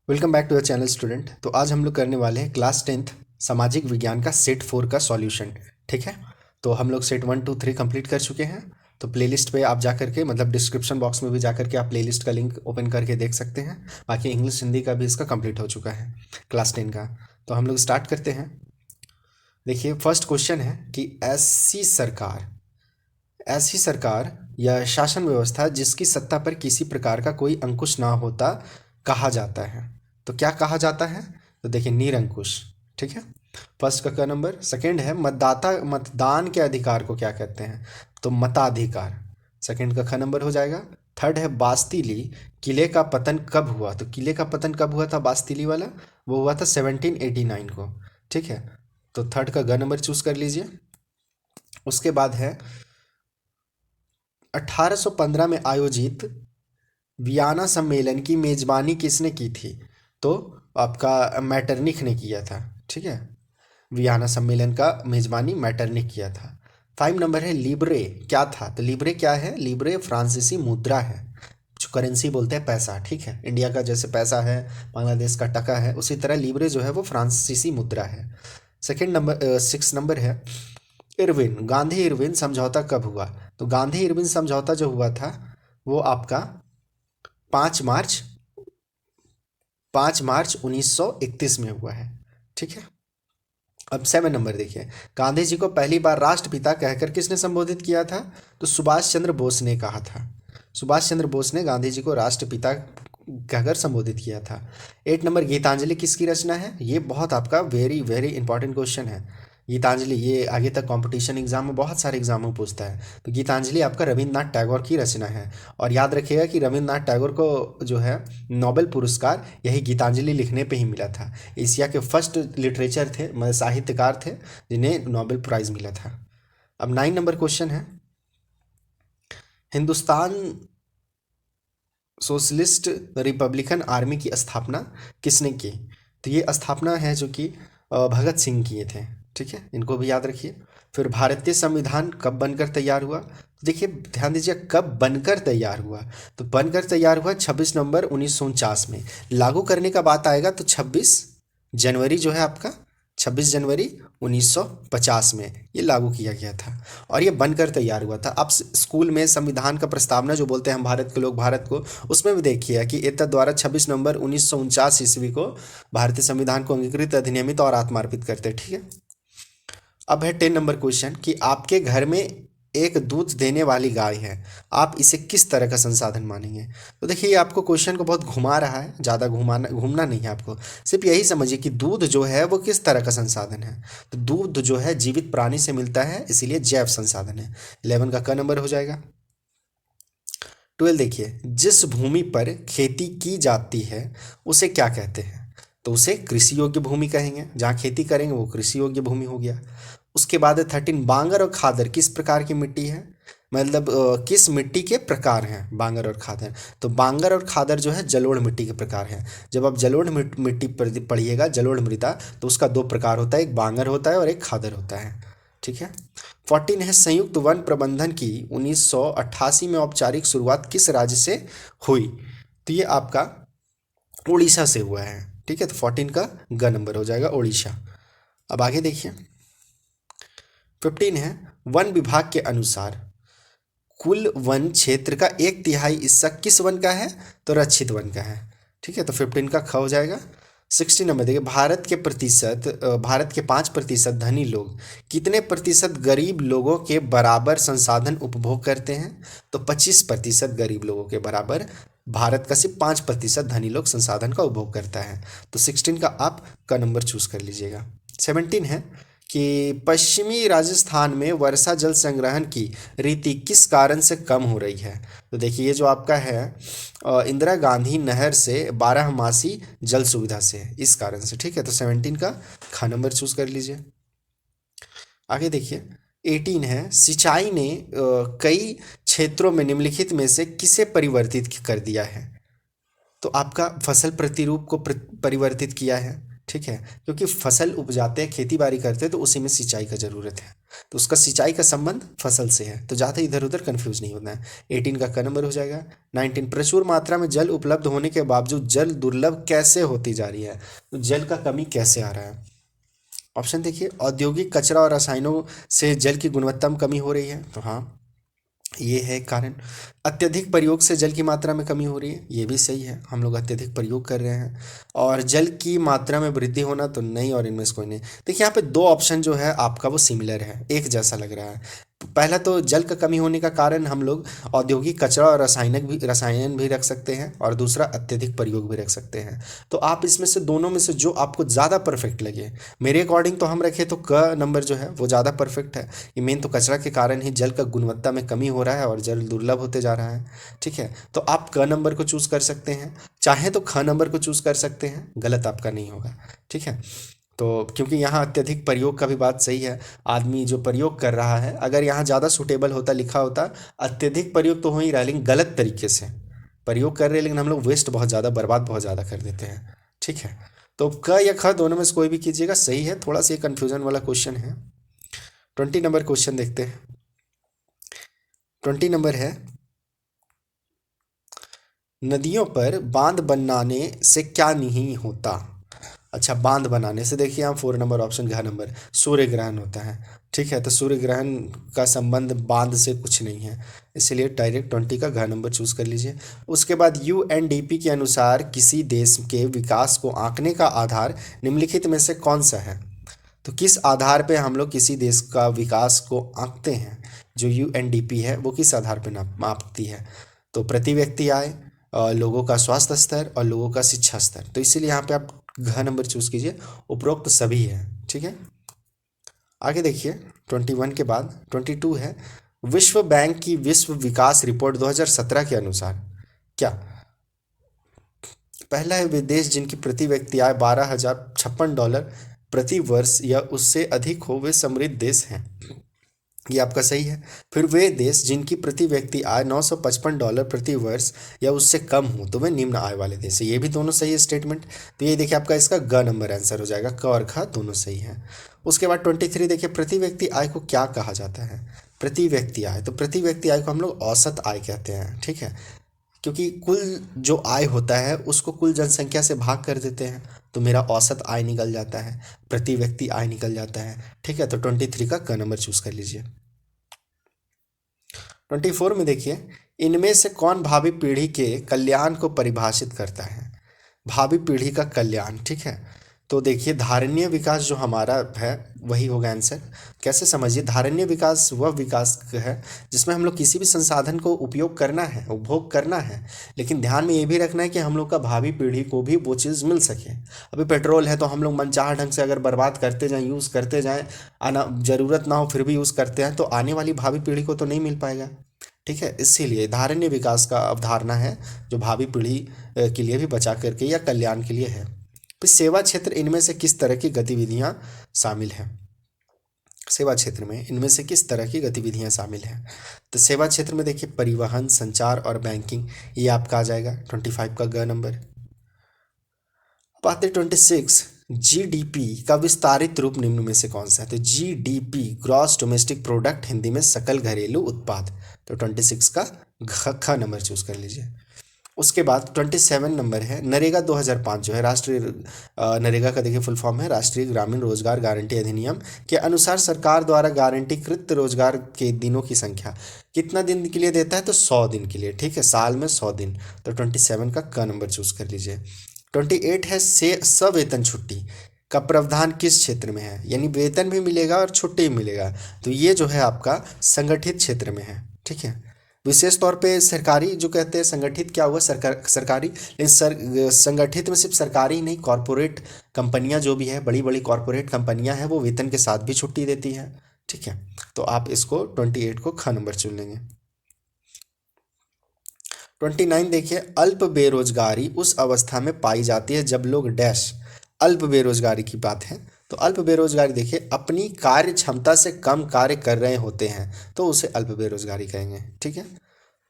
Welcome back to the channel student. तो आज हम लोग करने वाले हैं क्लास 10th सामाजिक विज्ञान का सेट 4 का सॉल्यूशन। ठीक है, तो हम लोग सेट 1 2 3 कंप्लीट कर चुके हैं। तो प्लेलिस्ट पे आप जा करके मतलब डिस्क्रिप्शन बॉक्स में भी जा करके आप प्लेलिस्ट का लिंक ओपन करके देख सकते हैं। बाकी इंग्लिश हिंदी का भी इसका कंप्लीट हो चुका है क्लास 10 का। तो हम लोग स्टार्ट करते हैं। देखिए फर्स्ट क्वेश्चन है कि ऐसी सरकार या शासन व्यवस्था जिसकी सत्ता पर किसी प्रकार का कोई अंकुश ना होता कहा जाता है। तो क्या कहा जाता है? तो देखिए निरंकुश। ठीक है, फर्स्ट का नंबर। सेकंड है मतदाता मतदान के अधिकार को क्या कहते हैं? तो मताधिकार। सेकंड का नंबर हो जाएगा। थर्ड है बास्तिली किले का पतन कब हुआ? तो किले का पतन कब हुआ था बास्तिली वाला? वो हुआ था 1789 को। ठीक है, तो थर्ड का नंबर चूज कर लीजिए। उसके बाद है 1815 में आयोजित वियना सम्मेलन की मेजबानी किसने की थी? तो आपका मैटरनिख ने किया था। ठीक है, वियना सम्मेलन का मेजबानी मैटरनिख किया था। 5 नंबर है लिब्रे क्या था? तो लिब्रे क्या है? लिब्रे फ्रांसीसी मुद्रा है, जो करेंसी बोलते हैं पैसा। ठीक है, इंडिया का जैसे पैसा है, बांग्लादेश का टका है, उसी तरह लिब्रे जो है वो फ्रांसीसी मुद्रा है। सेकंड नंबर 6 नंबर है इरविन गांधी इरविन समझौता कब हुआ? तो गांधी इरविन समझौता जो हुआ था वो आपका 5 मार्च 5 मार्च 1931 में हुआ है। ठीक है, अब 7 नंबर देखिए, गांधी जी को पहली बार राष्ट्रपिता कहकर किसने संबोधित किया था? तो सुभाष चंद्र बोस ने कहा था। सुभाष चंद्र बोस ने गांधी जी को राष्ट्रपिता कहकर संबोधित किया था। 8 नंबर गीतांजलि किसकी रचना है? ये बहुत आपका वेरी वेरी इंपॉर्टेंट क्वेश्चन है। गीतांजलि ये आगे तक कंपटीशन एग्जाम में बहुत सारे एग्जाम में पूछता है। तो गीतांजलि आपका रविन्द्रनाथ टैगोर की रचना है। और याद रखिएगा कि रविन्द्रनाथ टैगोर को जो है नोबेल पुरस्कार यही गीतांजलि लिखने पे ही मिला था। एशिया के फर्स्ट लिटरेचर थे, मतलब साहित्यकार थे जिन्हें नोबेल प्राइज मिला था। अब 9 नंबर क्वेश्चन है हिंदुस्तान सोशलिस्ट रिपब्लिकन आर्मी की स्थापना किसने की? तो ये स्थापना है जो कि भगत सिंह किए थे। ठीक है, इनको भी याद रखिए। फिर भारतीय संविधान कब बनकर तैयार हुआ? तो देखिए ध्यान दीजिए कब बनकर तैयार हुआ। तो बनकर तैयार हुआ 26 नवंबर 1949 में। लागू करने का बात आएगा तो 26 जनवरी जो है आपका 26 जनवरी 1950 में ये लागू किया गया था। और ये बनकर तैयार हुआ था। अब स्कूल में संविधान का प्रस्तावना जो बोलते हैं हम भारत के लोग भारत को, उसमें भी देखिए कि एतद द्वारा 26 नवंबर 1949 ईस्वी को भारतीय संविधान को अंगीकृत अधिनियमित और आत्मार्पित करते हैं। ठीक है, अब है 10 नंबर क्वेश्चन कि आपके घर में एक दूध देने वाली गाय है, आप इसे किस तरह का संसाधन मानेंगे? तो देखिए ये आपको क्वेश्चन को बहुत घुमा रहा है, ज़्यादा घूमना नहीं है आपको। सिर्फ यही समझिए कि दूध जो है वो किस तरह का संसाधन है। तो दूध जो है जीवित प्राणी से मिलता है, इसीलिए जैव संसाधन है। 11 का नंबर हो जाएगा। 12 देखिए, जिस भूमि पर खेती की जाती है उसे क्या कहते हैं? तो उसे कृषि योग्य भूमि कहेंगे। जहाँ खेती करेंगे वो कृषि योग्य भूमि हो गया। उसके बाद है 13 बांगर और खादर किस प्रकार की मिट्टी है? मतलब किस मिट्टी के प्रकार हैं बांगर और खादर? तो बांगर और खादर जो है जलोढ़ मिट्टी के प्रकार हैं। जब आप जलोढ़ मिट्टी पढ़िएगा, जलोढ़ मृदा, तो उसका दो प्रकार होता है, एक बांगर होता है और एक खादर होता है। ठीक है, 14 है संयुक्त वन प्रबंधन की 1988 में औपचारिक शुरुआत किस राज्य से हुई? तो ये आपका उड़ीसा से हुआ है। ठीक है, तो 14 का नंबर हो जाएगा उड़ीसा। अब आगे देखिए 15 है वन विभाग के अनुसार कुल वन क्षेत्र का 1/3 हिस्सा किस वन का है? तो रक्षित वन का है। ठीक है, तो 15 का हो जाएगा। 16 नंबर देखिए, भारत के 5% धनी लोग कितने प्रतिशत गरीब लोगों के बराबर संसाधन उपभोग करते हैं? तो 25% गरीब लोगों के बराबर भारत का सिर्फ 5% धनी लोग संसाधन का उपभोग करता है। तो 16 का आप का नंबर चूज कर लीजिएगा। 17 है कि पश्चिमी राजस्थान में वर्षा जल संग्रहण की रीति किस कारण से कम हो रही है? तो देखिए ये जो आपका है इंदिरा गांधी नहर से 12 मासी जल सुविधा से है, इस कारण से। ठीक है, तो 17 का नंबर चूज कर लीजिए। आगे देखिए 18 है सिंचाई ने कई क्षेत्रों में निम्नलिखित में से किसे परिवर्तित कर दिया है? तो आपका फसल प्रतिरूप को परिवर्तित किया है। ठीक है, क्योंकि फसल उपजाते हैं, खेती बाड़ी करते हैं, तो उसी में सिंचाई का ज़रूरत है। तो उसका सिंचाई का संबंध फसल से है, तो ज़्यादा इधर उधर कंफ्यूज नहीं होना है। 18 का नंबर हो जाएगा। 19, प्रचुर मात्रा में जल उपलब्ध होने के बावजूद जल दुर्लभ कैसे होती जा रही है, तो जल का कमी कैसे आ रहा है। ऑप्शन देखिए, औद्योगिक कचरा और रसायनों से जल की गुणवत्ता में कमी हो रही है, तो हाँ ये है कारण। अत्यधिक प्रयोग से जल की मात्रा में कमी हो रही है, ये भी सही है, हम लोग अत्यधिक प्रयोग कर रहे हैं। और जल की मात्रा में वृद्धि होना, तो नहीं, और इनमें से कोई नहीं। देखिए यहाँ पे दो ऑप्शन जो है आपका वो सिमिलर है, एक जैसा लग रहा है। पहला तो जल का कमी होने का कारण हम लोग औद्योगिक कचरा और रसायन भी रख सकते हैं, और दूसरा अत्यधिक प्रयोग भी रख सकते हैं। तो आप इसमें से दोनों में से जो आपको ज़्यादा परफेक्ट लगे, मेरे अकॉर्डिंग तो हम रखे तो क नंबर जो है वो ज़्यादा परफेक्ट है। ये मेन तो कचरा के कारण ही जल का गुणवत्ता में कमी हो रहा है और जल दुर्लभ होते जा रहा है। ठीक है, तो आप क नंबर को चूज़ कर सकते हैं, चाहे तो ख नंबर को चूज़ कर सकते हैं, गलत आपका नहीं होगा। ठीक है, तो क्योंकि यहाँ अत्यधिक प्रयोग का भी बात सही है, आदमी जो प्रयोग कर रहा है, अगर यहाँ ज़्यादा सूटेबल होता, लिखा होता अत्यधिक प्रयोग तो हो ही रहा है, लेकिन गलत तरीके से प्रयोग कर रहे हैं, लेकिन हम लोग वेस्ट बहुत ज़्यादा, बर्बाद बहुत ज़्यादा कर देते हैं। ठीक है, तो क या ख दोनों में से कोई भी कीजिएगा, सही है। थोड़ा सा कन्फ्यूजन वाला क्वेश्चन है। 20 नंबर क्वेश्चन देखते हैं। 20 नंबर है, नदियों पर बांध बनाने से क्या नहीं होता। अच्छा, बांध बनाने से देखिए यहाँ 4 नंबर ऑप्शन, घ नंबर, सूर्य ग्रहण होता है। ठीक है, तो सूर्य ग्रहण का संबंध बांध से कुछ नहीं है, इसलिए डायरेक्ट 20 का घ नंबर चूज कर लीजिए। उसके बाद यूएनडीपी के अनुसार किसी देश के विकास को आंकने का आधार निम्नलिखित में से कौन सा है। तो किस आधार पे हम लोग किसी देश का विकास को आंकते हैं, जो यूएनडीपी है वो किस आधार पे मापती है। तो प्रति व्यक्ति आय, लोगों का स्वास्थ्य स्तर और लोगों का शिक्षा स्तर, तो इसीलिए यहाँ पे आप घ नंबर चूज कीजिए, उपरोक्त सभी है। ठीक है, आगे देखिए 21 के बाद 22 है, विश्व बैंक की विश्व विकास रिपोर्ट 2017 के अनुसार क्या। पहला है, वे देश जिनकी प्रति व्यक्ति आय $12,056 प्रति वर्ष या उससे अधिक हो वे समृद्ध देश हैं, ये आपका सही है। फिर वे देश जिनकी प्रति व्यक्ति आय $955 प्रति वर्ष या उससे कम हो तो वे निम्न आय वाले देश है, ये भी दोनों सही है स्टेटमेंट। तो ये देखिए आपका इसका ग नंबर आंसर हो जाएगा, क और ख दोनों सही है। उसके बाद 23 देखिए, प्रति व्यक्ति आय को क्या कहा जाता है। प्रति व्यक्ति आय, तो प्रति व्यक्ति आय को हम लोग औसत आय कहते हैं। ठीक है, क्योंकि कुल जो आय होता है उसको कुल जनसंख्या से भाग कर देते हैं, तो मेरा औसत आय निकल जाता है, प्रति व्यक्ति आय निकल जाता है। ठीक है, तो 23 का क नंबर चूज कर लीजिए। 24 में देखिए, इनमें से कौन भावी पीढ़ी के कल्याण को परिभाषित करता है। भावी पीढ़ी का कल्याण, ठीक है, तो देखिए धारणीय विकास जो हमारा है वही होगा आंसर। कैसे समझिए, धारणीय विकास वह विकास है जिसमें हम लोग किसी भी संसाधन को उपयोग करना है, उपभोग करना है, लेकिन ध्यान में ये भी रखना है कि हम लोग का भावी पीढ़ी को भी वो चीज़ मिल सके। अभी पेट्रोल है तो हम लोग मनचाहा ढंग से अगर बर्बाद करते जाएं, यूज़ करते जाएं, आना ज़रूरत ना हो फिर भी यूज़ करते हैं, तो आने वाली भावी पीढ़ी को तो नहीं मिल पाएगा। ठीक है, इसीलिए धारणीय विकास का अवधारणा है जो भावी पीढ़ी के लिए भी बचा करके या कल्याण के लिए है। फिर सेवा क्षेत्र, इनमें से किस तरह की गतिविधियां शामिल हैं। सेवा क्षेत्र में इनमें से किस तरह की गतिविधियां शामिल हैं। तो सेवा क्षेत्र में देखिए परिवहन, संचार और बैंकिंग, ये आपका आ जाएगा 25 का ग नंबर। बात है 26, जीडीपी का विस्तारित रूप निम्न में से कौन सा है। तो GDP gross domestic product, Hindi में सकल घरेलू उत्पाद, तो 26 का ख नंबर चूज कर लीजिए। उसके बाद 27 नंबर है, नरेगा 2005 जो है राष्ट्रीय नरेगा का देखिए फुल फॉर्म है राष्ट्रीय ग्रामीण रोजगार गारंटी अधिनियम के अनुसार सरकार द्वारा गारंटीकृत रोजगार के दिनों की संख्या कितना दिन के लिए देता है। तो 100 दिन के लिए। ठीक है, साल में 100 दिन, तो 27 का क नंबर चूज कर लीजिए। 28 है, से सवेतन छुट्टी का प्रावधान किस क्षेत्र में है, यानी वेतन भी मिलेगा और छुट्टी भी मिलेगा, तो ये जो है आपका संगठित क्षेत्र में है। ठीक है, विशेष तौर पे सरकारी जो कहते हैं, संगठित क्या हुआ, सरकारी, लेकिन संगठित में सिर्फ सरकारी ही नहीं, कॉरपोरेट कंपनियां जो भी है, बड़ी बड़ी कॉरपोरेट कंपनियां हैं, वो वेतन के साथ भी छुट्टी देती हैं। ठीक है, तो आप इसको 28 को ख नंबर चुन लेंगे। 29 देखिए, अल्प बेरोजगारी उस अवस्था में पाई जाती है जब लोग डैश, अल्प बेरोजगारी की बात है, तो अल्प बेरोजगारी देखिए अपनी कार्य क्षमता से कम कार्य कर रहे होते हैं, तो उसे अल्प बेरोजगारी कहेंगे। ठीक है,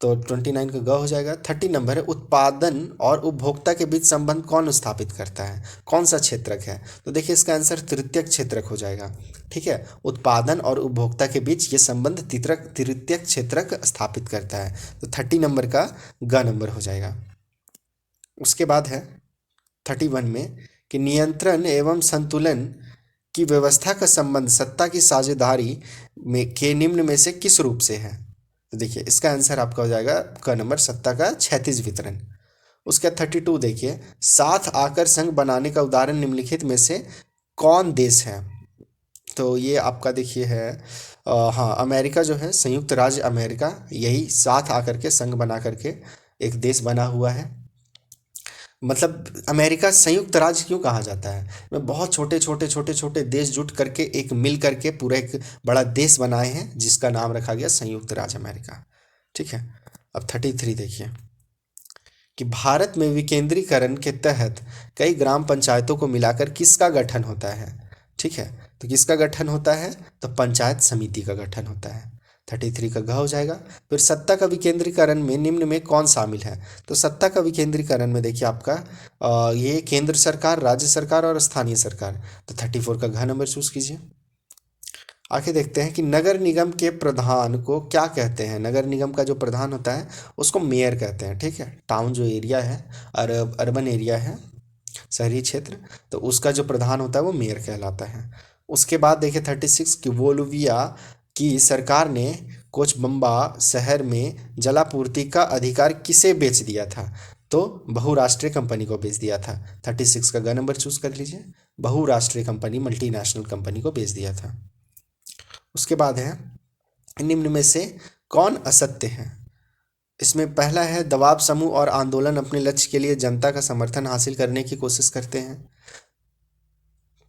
तो 29 का ग हो जाएगा। 30 नंबर है, उत्पादन और उपभोक्ता के बीच संबंध कौन स्थापित करता है, कौन सा क्षेत्रक है? तो देखिए इसका आंसर तृतीयक क्षेत्रक हो जाएगा। ठीक है, उत्पादन और उपभोक्ता के बीच ये संबंध तृतीयक क्षेत्रक स्थापित करता है। तो 30 नंबर का ग नंबर हो जाएगा। उसके बाद है 31 में कि नियंत्रण एवं संतुलन की व्यवस्था का संबंध सत्ता की साझेदारी में के निम्न में से किस रूप से है? तो देखिए इसका आंसर आपका हो जाएगा क नंबर, सत्ता का क्षैतिज वितरण। उसके 32 देखिए, साथ आकर संघ बनाने का उदाहरण निम्नलिखित में से कौन देश है? तो ये आपका देखिए है हाँ, अमेरिका जो है, संयुक्त राज्य अमेरिका, यही साथ आकर के संघ बना करके एक देश बना हुआ है। मतलब अमेरिका संयुक्त राज्य क्यों कहा जाता है? में बहुत छोटे छोटे छोटे छोटे देश जुट करके एक मिल करके पूरा एक बड़ा देश बनाए हैं, जिसका नाम रखा गया संयुक्त राज्य अमेरिका। ठीक है, अब 33 देखिए कि भारत में विकेंद्रीकरण के तहत कई ग्राम पंचायतों को मिलाकर किसका गठन होता है? ठीक है, तो किसका गठन होता है? तो पंचायत समिति का गठन होता है। 33 का घ हो जाएगा। फिर सत्ता का विकेंद्रीकरण में निम्न में कौन शामिल है? तो सत्ता का विकेंद्रीकरण में देखिए आपका ये केंद्र सरकार, राज्य सरकार और स्थानीय सरकार। तो 34 का घ नंबर चूज कीजिए। आगे देखते हैं कि नगर निगम के प्रधान को क्या कहते हैं? नगर निगम का जो प्रधान होता है उसको मेयर कहते हैं। ठीक है, टाउन जो एरिया है, अर्बन एरिया है, शहरी क्षेत्र, तो उसका जो प्रधान होता है वो मेयर कहलाता है। उसके बाद देखिए 36 कि बोलिविया की सरकार ने कोचबम्बा शहर में जलापूर्ति का अधिकार किसे बेच दिया था? तो बहुराष्ट्रीय कंपनी को बेच दिया था। 36 का ग नंबर चूज कर लीजिए, बहुराष्ट्रीय कंपनी, मल्टीनेशनल कंपनी को बेच दिया था। उसके बाद है निम्न में से कौन असत्य है? इसमें पहला है दबाव समूह और आंदोलन अपने लक्ष्य के लिए जनता का समर्थन हासिल करने की कोशिश करते हैं।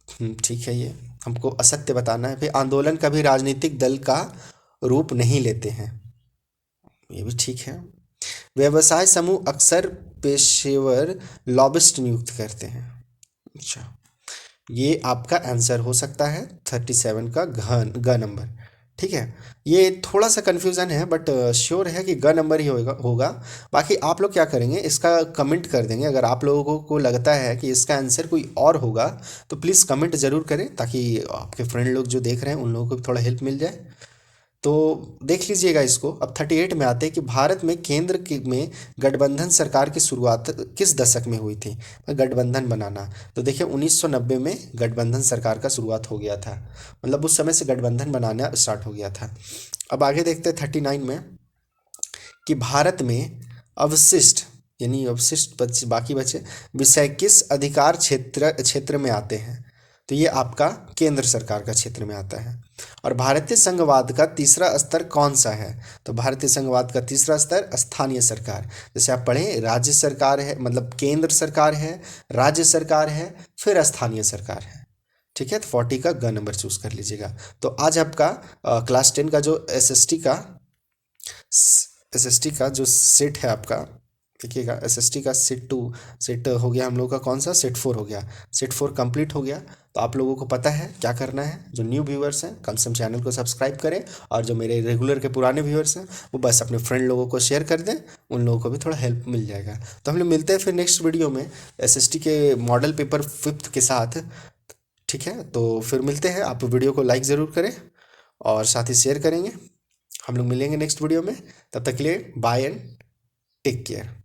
ठीक है, ये हमको असत्य बताना है। फिर आंदोलन कभी राजनीतिक दल का रूप नहीं लेते हैं, ये भी ठीक है। व्यवसाय समूह अक्सर पेशेवर लॉबिस्ट नियुक्त करते हैं। अच्छा, ये आपका आंसर हो सकता है 37 का ग नंबर। ठीक है, ये थोड़ा सा कन्फ्यूज़न है बट श्योर है कि ग नंबर ही होगा। बाकी आप लोग क्या करेंगे, इसका कमेंट कर देंगे। अगर आप लोगों को लगता है कि इसका आंसर कोई और होगा तो प्लीज़ कमेंट ज़रूर करें, ताकि आपके फ्रेंड लोग जो देख रहे हैं उन लोगों को भी थोड़ा हेल्प मिल जाए। तो देख लीजिएगा इसको। अब 38 में आते हैं कि भारत में में गठबंधन सरकार की शुरुआत किस दशक में हुई थी? गठबंधन बनाना, तो देखिए 1990 में गठबंधन सरकार का शुरुआत हो गया था। मतलब उस समय से गठबंधन बनाना स्टार्ट हो गया था। अब आगे देखते हैं 39 में कि भारत में अवशिष्ट, यानी अवशिष्ट बाकी बचे विषय किस अधिकार क्षेत्र क्षेत्र में आते हैं? तो ये आपका केंद्र सरकार का क्षेत्र में आता है। और भारतीय संघवाद का तीसरा स्तर कौन सा है? तो भारतीय संघवाद का तीसरा स्तर स्थानीय सरकार। जैसे आप पढ़ें, राज्य सरकार है, मतलब केंद्र सरकार है, राज्य सरकार है, फिर स्थानीय सरकार है। ठीक है, तो 40 का ग नंबर चूज कर लीजिएगा। तो आज आपका क्लास 10 का जो एसएसटी का जो सेट है आपका, देखिएगा एसएसटी का सेट हो गया हम लोग का, कौन सा सेट 4 हो गया। सेट 4 कंप्लीट हो गया। तो आप लोगों को पता है क्या करना है। जो न्यू व्यूअर्स हैं कम से कम चैनल को सब्सक्राइब करें, और जो मेरे रेगुलर के पुराने व्यूअर्स हैं वो बस अपने फ्रेंड लोगों को शेयर कर दें, उन लोगों को भी थोड़ा हेल्प मिल जाएगा। तो हम लोग मिलते हैं फिर नेक्स्ट वीडियो में एसएसटी के मॉडल पेपर 5th के साथ। ठीक है, तो फिर मिलते हैं। आप वीडियो को लाइक ज़रूर करें और साथ ही शेयर करेंगे। हम लोग मिलेंगे नेक्स्ट वीडियो में, तब तक के लिए बाय एंड टेक केयर।